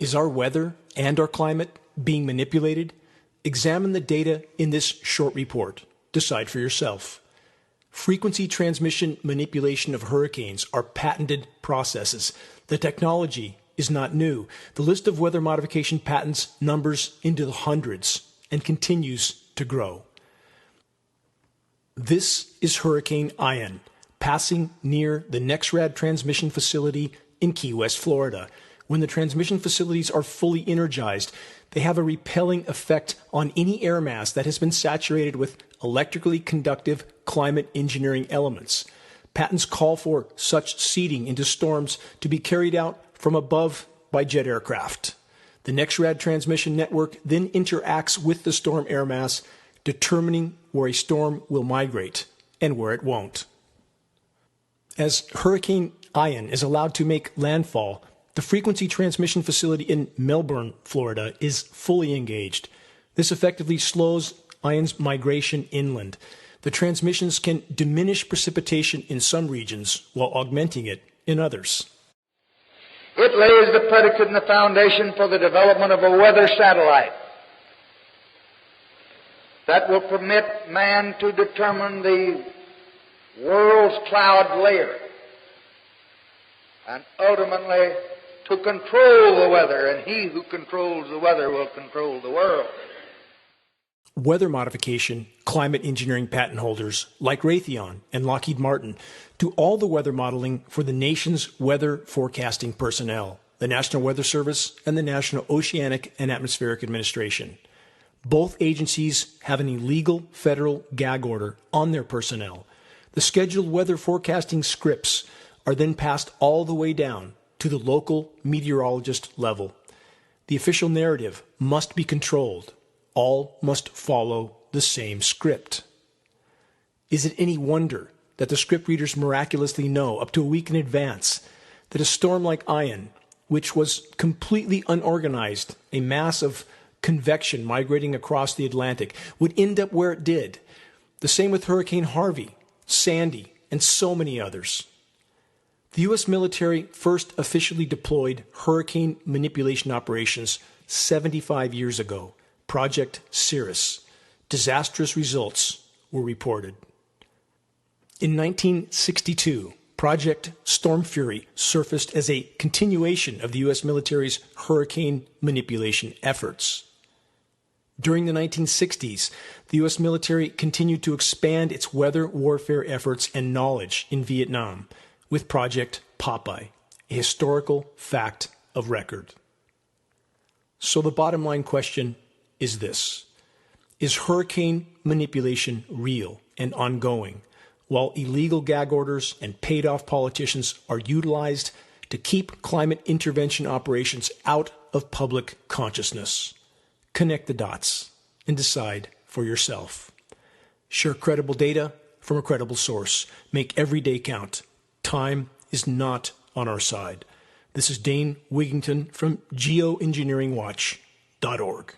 Is our weather and our climate being manipulated? Examine the data in this short report. Decide for yourself. Frequency transmission manipulation of hurricanes are patented processes. The technology is not new. The list of weather modification patents numbers into the hundreds and continues to grow. This is Hurricane Ian, passing near the NexRad transmission facility in Key West, Florida. When the transmission facilities are fully energized, they have a repelling effect on any air mass that has been saturated with electrically conductive climate engineering elements. Patents call for such seeding into storms to be carried out from above by jet aircraft. The NexRad transmission network then interacts with the storm air mass, determining where a storm will migrate and where it won't. As Hurricane Ian is allowed to make landfall, the frequency transmission facility in Melbourne, Florida, is fully engaged. This effectively slows Ian's migration inland. The transmissions can diminish precipitation in some regions while augmenting it in others. It lays the predicate and the foundation for the development of a weather satellite that will permit man to determine the world's cloud layer and ultimately to control the weather, and he who controls the weather will control the world. Weather modification, climate engineering patent holders like Raytheon and Lockheed Martin do all the weather modeling for the nation's weather forecasting personnel, the National Weather Service and the National Oceanic and Atmospheric Administration. Both agencies have an illegal federal gag order on their personnel. The scheduled weather forecasting scripts are then passed all the way down to the local meteorologist level. The official narrative must be controlled. All must follow the same script. Is it any wonder that the script readers miraculously know up to a week in advance that a storm like Ian, which was completely unorganized, a mass of convection migrating across the Atlantic, would end up where it did? The same with Hurricane Harvey, Sandy, and so many others. The U.S. military first officially deployed hurricane manipulation operations 75 years ago, Project Cirrus. Disastrous results were reported. In 1962, Project Storm Fury surfaced as a continuation of the U.S. military's hurricane manipulation efforts. During the 1960s, the U.S. military continued to expand its weather warfare efforts and knowledge in Vietnam with Project Popeye, a historical fact of record. So the bottom line question is this: is hurricane manipulation real and ongoing, while illegal gag orders and paid-off politicians are utilized to keep climate intervention operations out of public consciousness? Connect the dots and decide for yourself. Share credible data from a credible source. Make every day count. Time is not on our side. This is Dane Wigington from geo-engineeringwatch.org.